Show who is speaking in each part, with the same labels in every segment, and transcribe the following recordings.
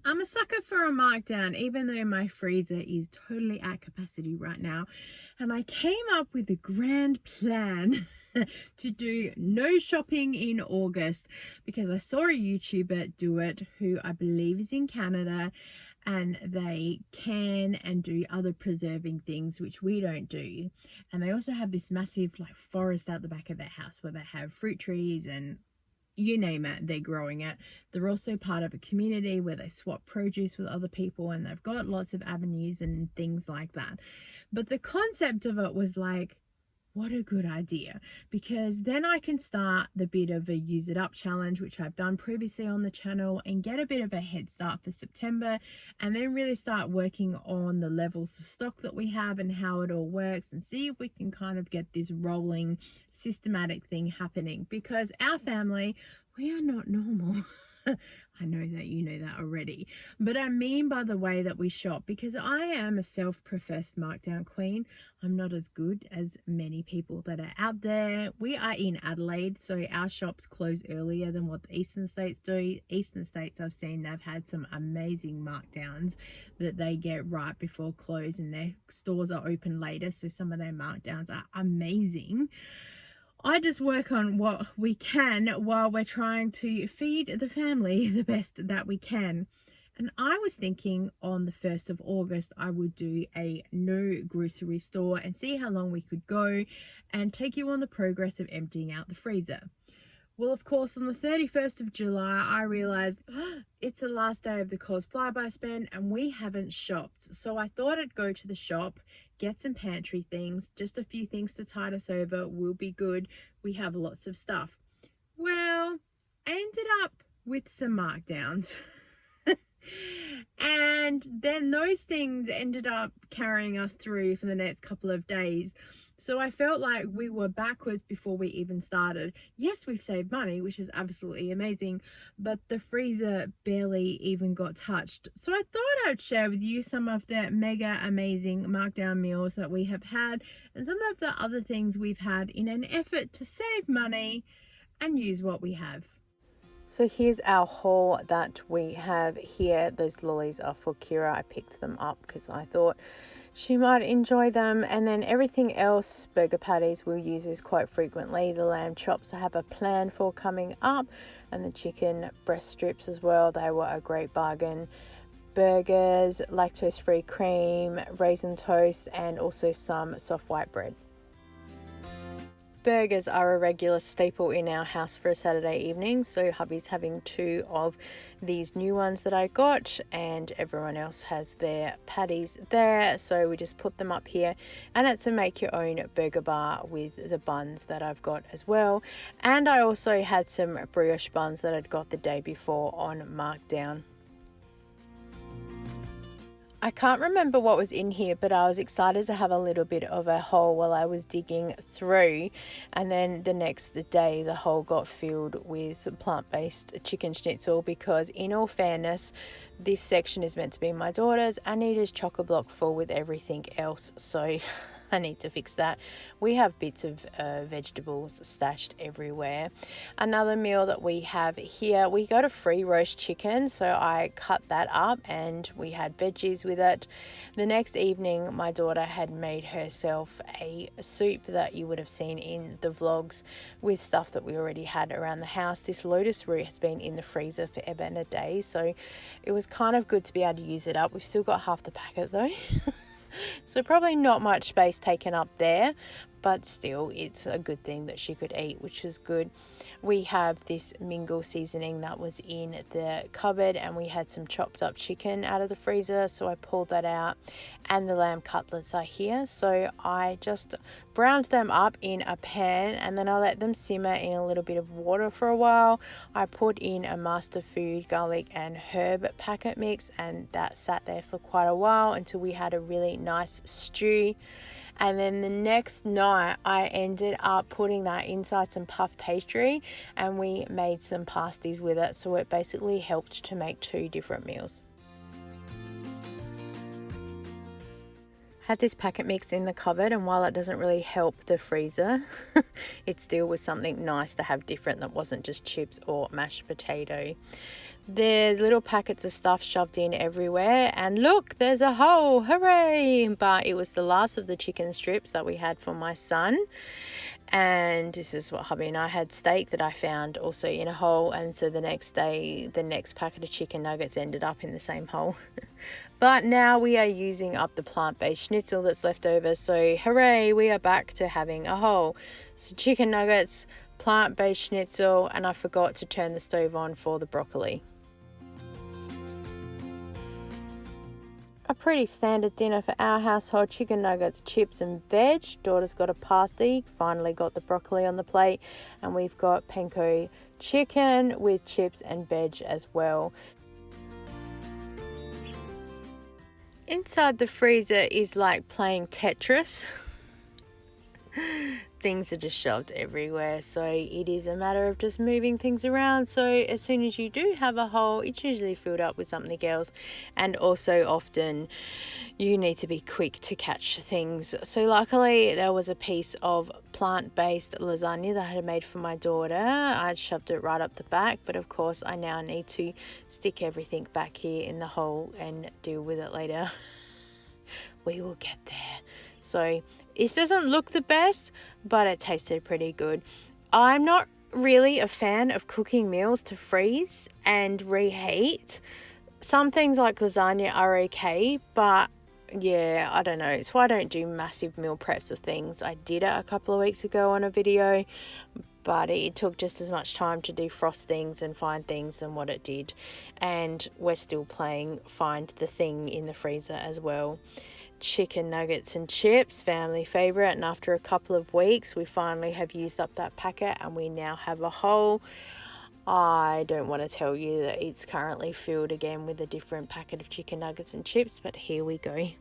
Speaker 1: I'm a sucker for a markdown, even though my freezer is totally at capacity right now. And I came up with a grand plan to do no shopping in August because I saw a YouTuber do it who I believe is in Canada, and they can and do other preserving things which we don't do. And they also have this massive like forest out the back of their house where they have fruit trees and you name it, they're growing it. They're also part of a community where they swap produce with other people, and they've got lots of avenues and things like that. But the concept of it was like, what a good idea, because then I can start the bit of a use it up challenge, which I've done previously on the channel, and get a bit of a head start for September, and then really start working on the levels of stock that we have and how it all works, and see if we can kind of get this rolling systematic thing happening, because our family, we are not normal. I know that you know that already, but I mean by the way that we shop, because I am a self-professed markdown queen. I'm not as good as many people that are out there. We are in Adelaide, so our shops close earlier than what the eastern states do. Eastern states, I've seen they've had some amazing markdowns that they get right before close, and their stores are open later, so some of their markdowns are amazing. I just work on what we can while we're trying to feed the family the best that we can. And I was thinking on the 1st of August, I would do a no grocery store and see how long we could go, and take you on the progress of emptying out the freezer. Well, of course, on the 31st of July, I realized it's the last day of the Coles Flyby spend and we haven't shopped. So I thought I'd go to the shop, get some pantry things, just a few things to tide us over. We'll be good. We have lots of stuff. Well, I ended up with some markdowns. And then those things ended up carrying us through for the next couple of days. So I felt like we were backwards before we even started. Yes, we've saved money, which is absolutely amazing, but the freezer barely even got touched. So I thought I'd share with you some of the mega amazing markdown meals that we have had, and some of the other things we've had in an effort to save money and use what we have. So here's our haul that we have here. Those lollies are for Kira. I picked them up because I thought she might enjoy them. And then everything else, burger patties we'll use this quite frequently. The lamb chops I have a plan for coming up, and the chicken breast strips as well. They were a great bargain. Burgers, lactose-free cream, raisin toast, and also some soft white bread. Burgers are a regular staple in our house for a Saturday evening, so hubby's having 2 of these new ones that I got, and everyone else has their patties there, so we just put them up here. And it's a make your own burger bar with the buns that I've got as well. And I also had some brioche buns that I'd got the day before on markdown. I can't remember what was in here, but I was excited to have a little bit of a hole while I was digging through, and then the next day the hole got filled with plant-based chicken schnitzel, because in all fairness, this section is meant to be my daughter's and it is chock-a-block full with everything else, so I need to fix that. We have bits of vegetables stashed everywhere. Another meal that we have here, we got a free roast chicken, so I cut that up and we had veggies with it. The next evening, my daughter had made herself a soup that you would have seen in the vlogs with stuff that we already had around the house. This lotus root has been in the freezer forever and a day, so it was kind of good to be able to use it up. We've still got half the packet though. So probably not much space taken up there, but still it's a good thing that she could eat, which is good. We have this mingle seasoning that was in the cupboard, and we had some chopped up chicken out of the freezer, so I pulled that out. And the lamb cutlets are here, so I just browned them up in a pan, and then I let them simmer in a little bit of water for a while. I put in a Master Food garlic and herb packet mix, and that sat there for quite a while until we had a really nice stew. And then the next night I ended up putting that inside some puff pastry, and we made some pasties with it, so it basically helped to make 2 different meals. Had this packet mix in the cupboard, and while it doesn't really help the freezer, it still was something nice to have different that wasn't just chips or mashed potato. There's little packets of stuff shoved in everywhere, and look, there's a hole, hooray! But it was the last of the chicken strips that we had for my son. And this is what hubby and I had: steak that I found also in a hole, and so the next day the next packet of chicken nuggets ended up in the same hole. But now we are using up the plant-based schnitzel that's left over, so hooray, we are back to having a hole. So chicken nuggets, plant-based schnitzel, and I forgot to turn the stove on for the broccoli. A pretty standard dinner for our household: chicken nuggets, chips and veg. Daughter's got a pasty, finally got the broccoli on the plate, and we've got panko chicken with chips and veg as well. Inside the freezer is like playing Tetris. Things are just shoved everywhere, so it is a matter of just moving things around. So as soon as you do have a hole, it's usually filled up with something else, and also often you need to be quick to catch things. So luckily there was a piece of plant-based lasagna that I had made for my daughter. I'd shoved it right up the back, but of course I now need to stick everything back here in the hole and deal with it later. We will get there. So this doesn't look the best, but it tasted pretty good. I'm not really a fan of cooking meals to freeze and reheat. Some things like lasagna are okay, but yeah, I don't know. So I don't do massive meal preps of things. I did it a couple of weeks ago on a video, but it took just as much time to defrost things and find things than what it did. And we're still playing find the thing in the freezer as well. Chicken nuggets and chips, family favorite, and after a couple of weeks we finally have used up that packet and we now have a whole. I don't want to tell you that it's currently filled again with a different packet of chicken nuggets and chips, but here we go.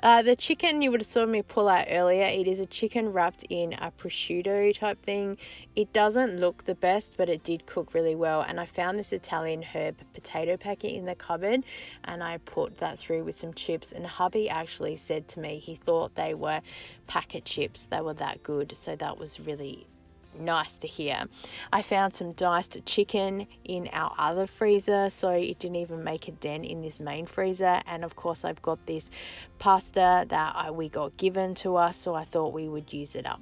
Speaker 1: The chicken you would have saw me pull out earlier, it is a chicken wrapped in a prosciutto type thing. It doesn't look the best, but it did cook really well, and I found this Italian herb potato packet in the cupboard and I put that through with some chips, and hubby actually said to me he thought they were packet chips, they were that good, so that was really nice to hear. I found some diced chicken in our other freezer, so it didn't even make a dent in this main freezer. And of course I've got this pasta that we got given to us, so I thought we would use it up.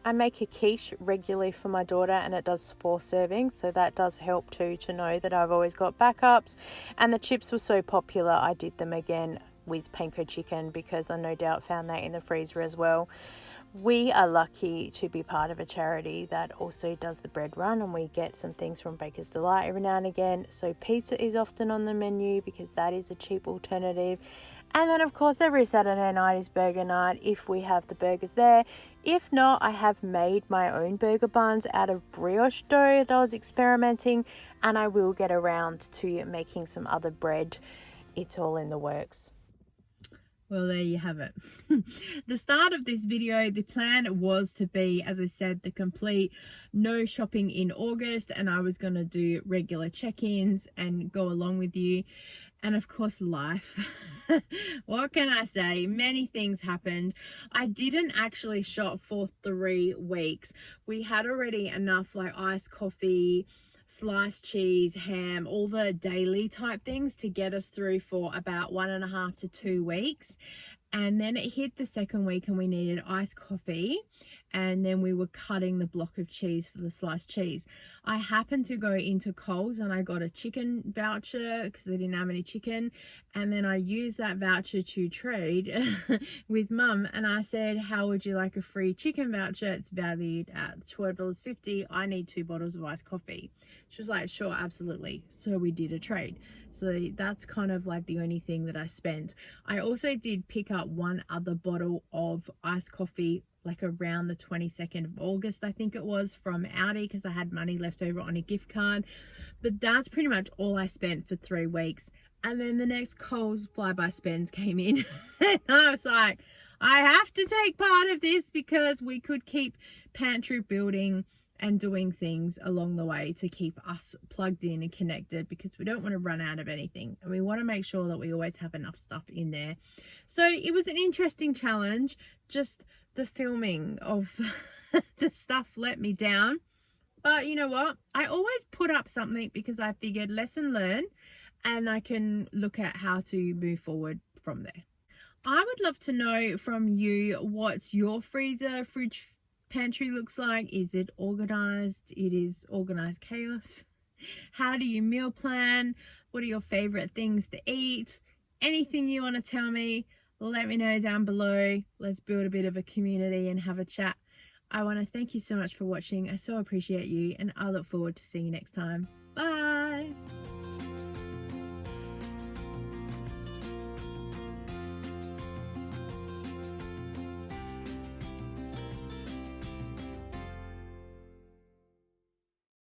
Speaker 1: I make a quiche regularly for my daughter and it does 4 servings, so that does help too, to know that I've always got backups. And the chips were so popular I did them again with panko chicken because I no doubt found that in the freezer as well. We are lucky to be part of a charity that also does the bread run, and we get some things from Baker's Delight every now and again. So pizza is often on the menu because that is a cheap alternative. And then of course every Saturday night is burger night if we have the burgers there. If not, I have made my own burger buns out of brioche dough that I was experimenting, and I will get around to making some other bread. It's all in the works. Well, there you have it. The start of this video, the plan was to be, as I said, the complete no shopping in August, and I was going to do regular check-ins and go along with you. And of course, life. What can I say? Many things happened. I didn't actually shop for 3 weeks. We had already enough like iced coffee, sliced cheese, ham, all the daily type things to get us through for about 1.5 to 2 weeks. And then it hit the second week and we needed iced coffee, and then we were cutting the block of cheese for the sliced cheese. I happened to go into Coles and I got a chicken voucher because they didn't have any chicken, and then I used that voucher to trade with mum, and I said, how would you like a free chicken voucher? It's valued at $12.50. I need 2 bottles of iced coffee. She was like, sure, absolutely. So we did a trade. So that's kind of like the only thing that I spent. I also did pick up 1 other bottle of iced coffee like around the 22nd of August, I think it was, from Aldi, because I had money left over on a gift card. But that's pretty much all I spent for 3 weeks. And then the next Coles flyby spends came in and I was like, I have to take part of this because we could keep pantry building and doing things along the way to keep us plugged in and connected, because we don't want to run out of anything and we want to make sure that we always have enough stuff in there. So it was an interesting challenge. Just the filming of the stuff let me down, But you know what? I always put up something because I figured lesson learned, and I can look at how to move forward from there. I would love to know from you what's your fridge pantry looks like. Is it organized? It is organized chaos. How do you meal plan? What are your favorite things to eat? Anything you want to tell me, let me know down below. Let's build a bit of a community and have a chat. I want to thank you so much for watching. I so appreciate you, and I look forward to seeing you next time. Bye.